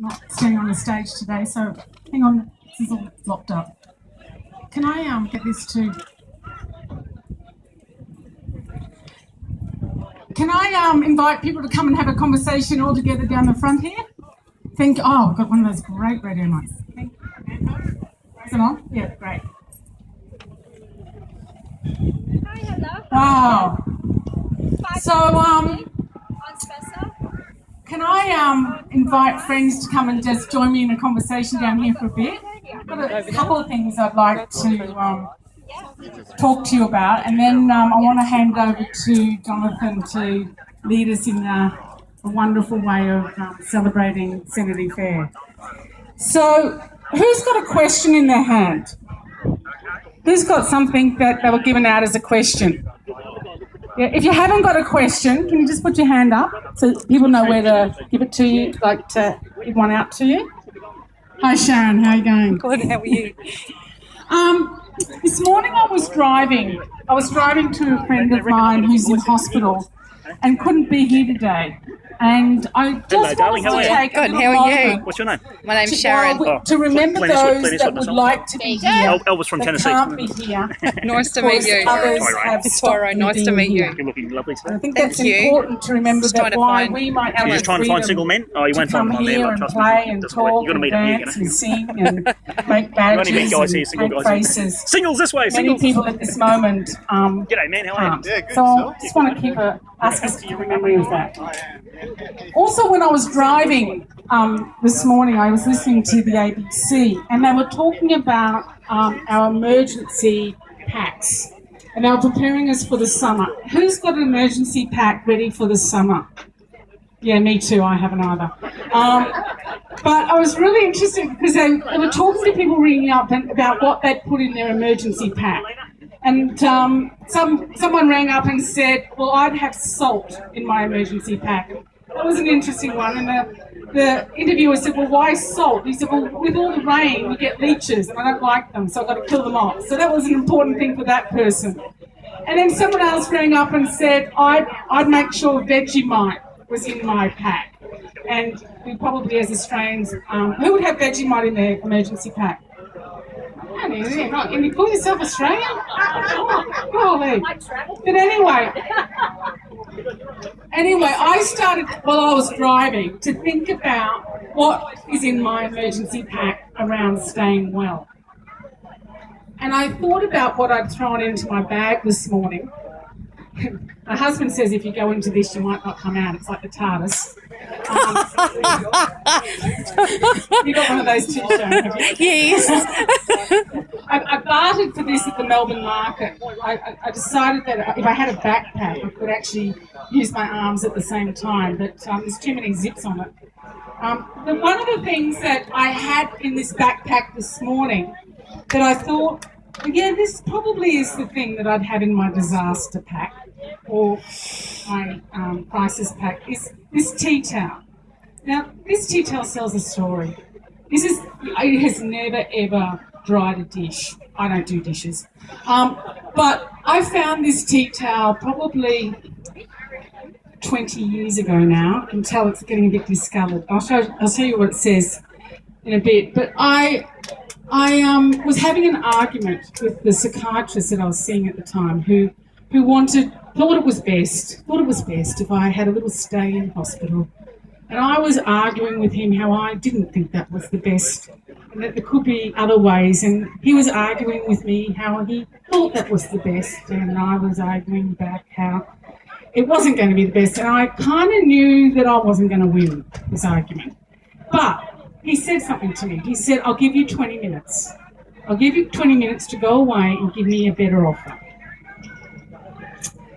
not standing on the stage today, so hang on, this is all locked up. Can I get this to... Can I invite people to come and have a conversation all together down the front here? Oh, I've got one of those great radio mics. Is it on? Yeah, great. Hi, hello. Wow. So, can I invite friends to come and just join me in a conversation down here for a bit? I've got a couple of things I'd like to talk to you about, and then I want to hand over to Jonathan to lead us in a wonderful way of celebrating Sanity Fair. So, who's got a question in their hand? Who's got something that they were given out as a question? Yeah, if you haven't got a question, can you just put your hand up so people know where to give it to you, like to give one out to you? Hi Sharon, how are you going? Good, how are you? This morning I was driving to a friend of mine who's in hospital and couldn't be here today. And I just wanted to take a little moment. What's your name? My name's Sharon. To remember those that would like to be here, Elvis from Tennessee. can't be here. Nice to meet you. It's Tyrone, nice to meet you. You're looking lovely, sir. I think that's important to remember that why we might have You're just trying to find single men? Oh, you won't find come them on there. here Like, and trust play me. and That's great. talk You're going and to meet them here, dance you know. and sing and make You only meet badges guys here, and single make guys here. faces. Singles this way, Many singles. people at this moment G'day, man. How are can't. you? Yeah, good, So I yourself? just want to ask us to keep a memory of that. Also, when I was driving this morning, I was listening to the ABC, and they were talking about our emergency packs, and they were preparing us for the summer. Who's got an emergency pack ready for the summer? Yeah, me too. I haven't either. But I was really interested because they were talking to people ringing up about what they'd put in their emergency pack. And someone rang up and said, well, I'd have salt in my emergency pack. That was an interesting one. And the interviewer said, well, why salt? He said, well, with all the rain, we get leeches, and I don't like them, so I've got to kill them off. So that was an important thing for that person. And then someone else rang up and said, I'd make sure Vegemite was in my pack. And we probably, as Australians, who would have Vegemite in their emergency pack? Can you call yourself Australian? Oh, golly. But anyway, I started while I was driving to think about what is in my emergency pack around staying well. And I thought about what I'd thrown into my bag this morning. My husband says if you go into this, you might not come out. It's like the TARDIS. You got one of those too, Sharon, have you? Yes. I bartered for this at the Melbourne market. I decided that if I had a backpack, I could actually use my arms at the same time, but there's too many zips on it. But one of the things that I had in this backpack this morning that I thought, yeah, this probably is the thing that I'd have in my disaster pack or my crisis pack, is this tea towel. Now, this tea towel tells a story. It has never, ever dried a dish. I don't do dishes. But I found this tea towel probably 20 years ago now. I can tell it's getting a bit discoloured. I'll tell you what it says in a bit. But I was having an argument with the psychiatrist that I was seeing at the time who thought it was best if I had a little stay in hospital. And I was arguing with him how I didn't think that was the best and that there could be other ways. And he was arguing with me how he thought that was the best, and I was arguing back how it wasn't going to be the best. And I kind of knew that I wasn't going to win this argument. But he said something to me. He said, I'll give you 20 minutes. I'll give you 20 minutes to go away and give me a better offer.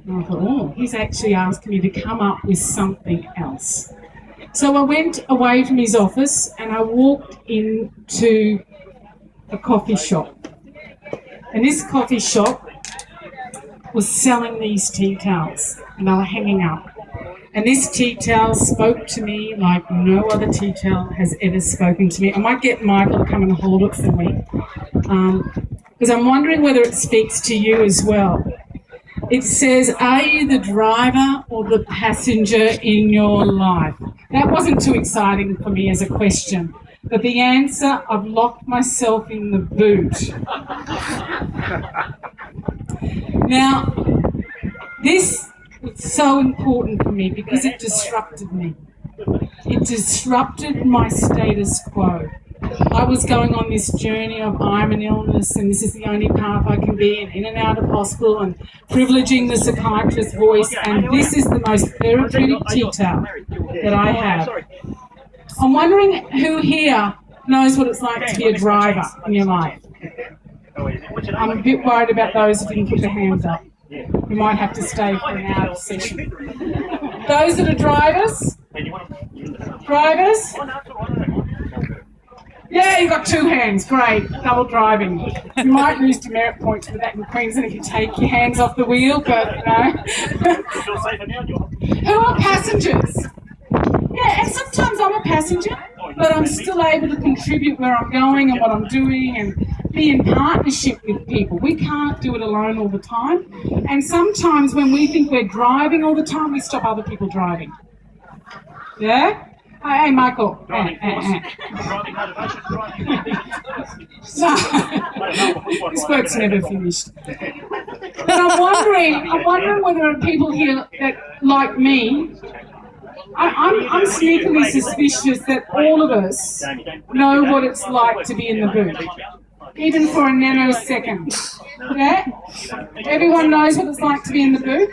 And I thought, oh, he's actually asking me to come up with something else. So I went away from his office and I walked into a coffee shop. And this coffee shop was selling these tea towels, and they were hanging up. And this tea towel spoke to me like no other tea towel has ever spoken to me. I might get Michael to come and hold it for me, because I'm wondering whether it speaks to you as well. It says, are you the driver or the passenger in your life? That wasn't too exciting for me as a question. But the answer, I've locked myself in the boot. Now, this was so important for me because it disrupted me. It disrupted my status quo. I was going on this journey of I'm an illness and this is the only path I can be in and out of hospital and privileging the psychiatrist's voice, and this is the most therapeutic detail that I have. I'm wondering who here knows what it's like to be a driver in your life. I'm a bit worried about those who didn't put their hands up. You might have to stay for an hour session. Those that are drivers? Drivers? Yeah, you got 2 hands. Great. Double driving. You might lose demerit points for that in Queensland if you take your hands off the wheel, but you know. Who are passengers? Yeah, and sometimes I'm a passenger, but I'm still able to contribute where I'm going and what I'm doing and be in partnership with people. We can't do it alone all the time. And sometimes when we think we're driving all the time, we stop other people driving. Yeah? Hey, Michael. So, this work's never finished. But I'm wondering whether there are people here that, like me, I'm sneakily suspicious that all of us know what it's like to be in the boot, even for a nanosecond. Yeah? Everyone knows what it's like to be in the boot.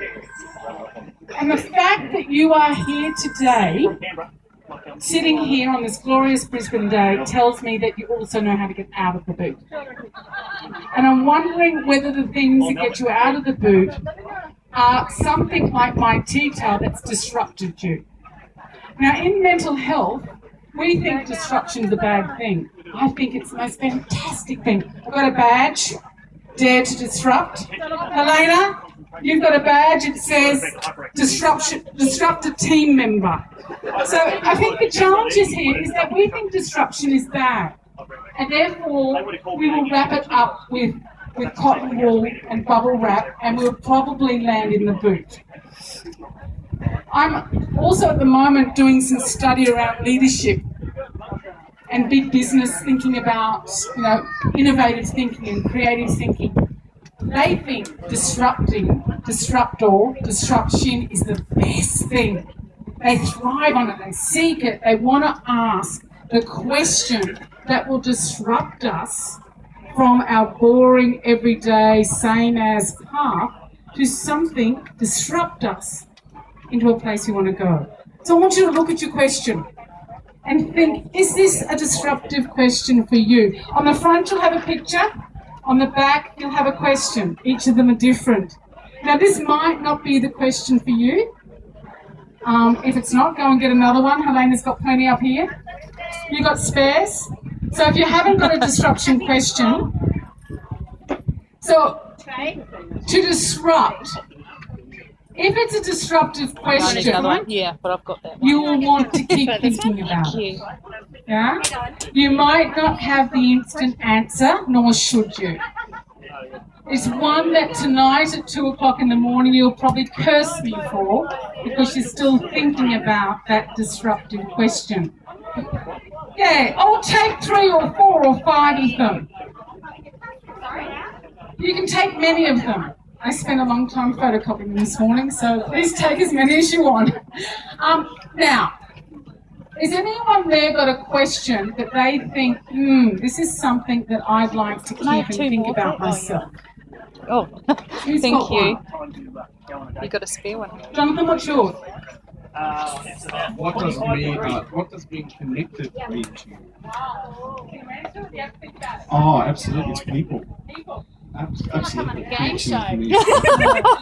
And the fact that you are here today, sitting here on this glorious Brisbane day, tells me that you also know how to get out of the boot. And I'm wondering whether the things that get you out of the boot are something like my tea-towel that's disrupted you. Now, in mental health, we think disruption is a bad thing. I think it's the most fantastic thing. I've got a badge, Dare to Disrupt. Helena, you've got a badge, it says disrupt a team member. So I think the challenge is here is that we think disruption is bad. And therefore, we will wrap it up with cotton wool and bubble wrap, and we'll probably land in the boot. I'm also at the moment doing some study around leadership and big business, thinking about, you know, innovative thinking and creative thinking. They think disruption is the best thing. They thrive on it, they seek it, they want to ask the question that will disrupt us from our boring, everyday, same as path to something disrupt us into a place we want to go. So I want you to look at your question and think, is this a disruptive question for you? On the front, you'll have a picture. On the back, you'll have a question. Each of them are different. Now, this might not be the question for you. If it's not, go and get another one. Helena's got plenty up here. You got spares? So if you haven't got a disruption question, so to disrupt, if it's a disruptive question, Yeah, but I've got that one. you will want to keep thinking about it. Yeah? You might not have the instant answer, nor should you. It's one that tonight at 2 o'clock in the morning you'll probably curse me for, because you're still thinking about that disruptive question. Yeah, I'll take 3 or 4 or 5 of them. You can take many of them. I spent a long time photocopying them this morning, so please take as many as you want. Now, has anyone there got a question that they think, this is something that I'd like to keep and think about myself? Oh, Who's thank got you. one? You got a spare one. Jonathan, what's yours? What does being connected mean to you? Oh, absolutely, it's people. Absolutely. Game show.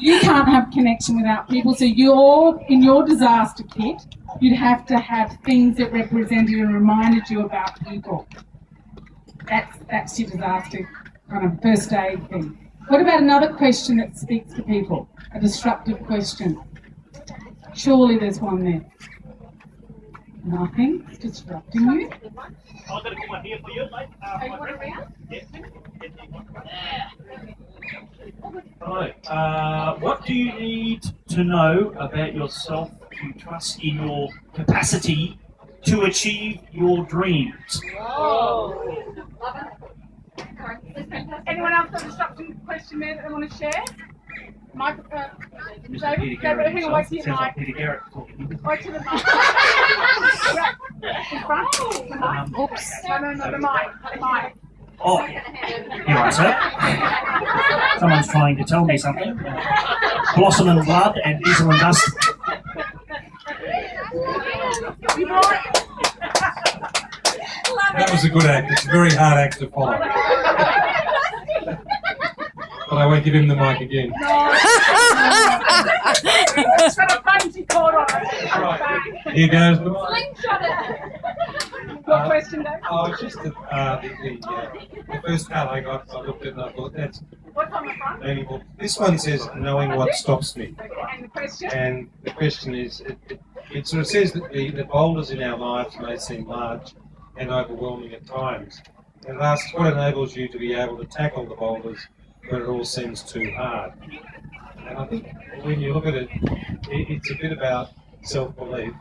You can't have connection without people, so in your disaster kit, you'd have to have things that represented and reminded you about people. That's your disaster kind of first aid thing. What about another question that speaks to people? A disruptive question. Surely there's one there. Nothing? It's disrupting you? I've got a good one here for you, mate. Right. What do you need to know about yourself you trust in your capacity to achieve your dreams. Anyone else got a disruption question there that they want to share? Mike, Mr. David, Peter Garrett hang on, wait himself. till your Sounds like mic. Peter Garrett talking. Wait till the mic. In front? The mic? Oops. No, the mic. Oh, here I sir. Someone's trying to tell me something. Blossom and blood and diesel and dust. You brought it. That was a good act. It's a very hard act to follow. But I won't give him the mic again. It's got a bungee cord on it. Right. Here goes the mic. Slingshot it. Your question, Dave? Oh, it's just the first card I got, I looked at it and I thought, that's What's on the front? meaningful. This one says, knowing what stops me. And the question? And the question is, it sort of says that the boulders in our lives may seem large and overwhelming at times. And it asks what enables you to be able to tackle the boulders when it all seems too hard. And I think when you look at it, it's a bit about self-belief.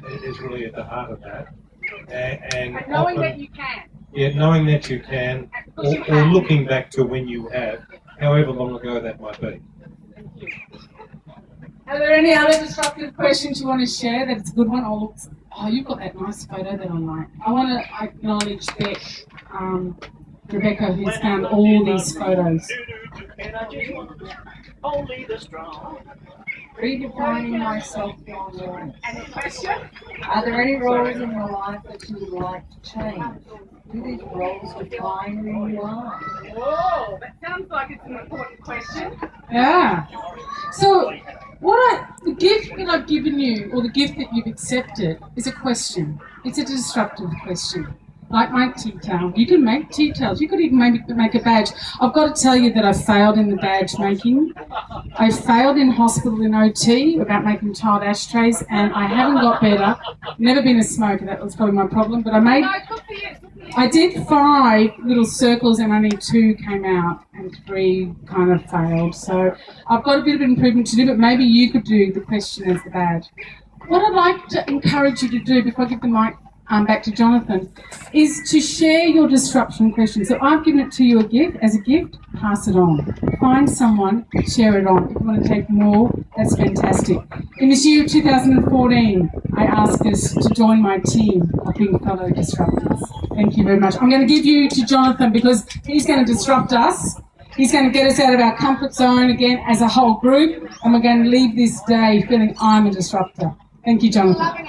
It is really at the heart of that. And knowing often, that you can. yeah, knowing that you can, or looking back to when you have, however long ago that might be. Are there any other disruptive questions you want to share? That's a good one. Oh, you've got that nice photo that I like. I want to acknowledge Rebecca, who's found all these photos. Only the strong. Redefining myself longer. And the question? Are there any roles in your life that you would like to change? Do these roles define who you are? Whoa, that sounds like it's an important question. Yeah. So, the gift that I've given you, or the gift that you've accepted, is a question. It's a disruptive question. Like my tea towel. You can make tea towels. You could even maybe make a badge. I've got to tell you that I failed in the badge making. I failed in hospital in OT about making child ashtrays, and I haven't got better. Never been a smoker. That was probably my problem. But I did 5 little circles, and only 2 came out, and 3 kind of failed. So I've got a bit of improvement to do, but maybe you could do the question as the badge. What I'd like to encourage you to do before I give the mic back to Jonathan, is to share your disruption question. So I've given it to you as a gift, pass it on. Find someone, share it on. If you want to take more, that's fantastic. In this year of 2014, I asked us to join my team of being fellow disruptors. Thank you very much. I'm going to give you to Jonathan because he's going to disrupt us. He's going to get us out of our comfort zone again as a whole group, and we're going to leave this day feeling I'm a disruptor. Thank you, Jonathan.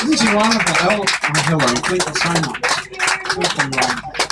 This is wonderful. Helen, thank you so much.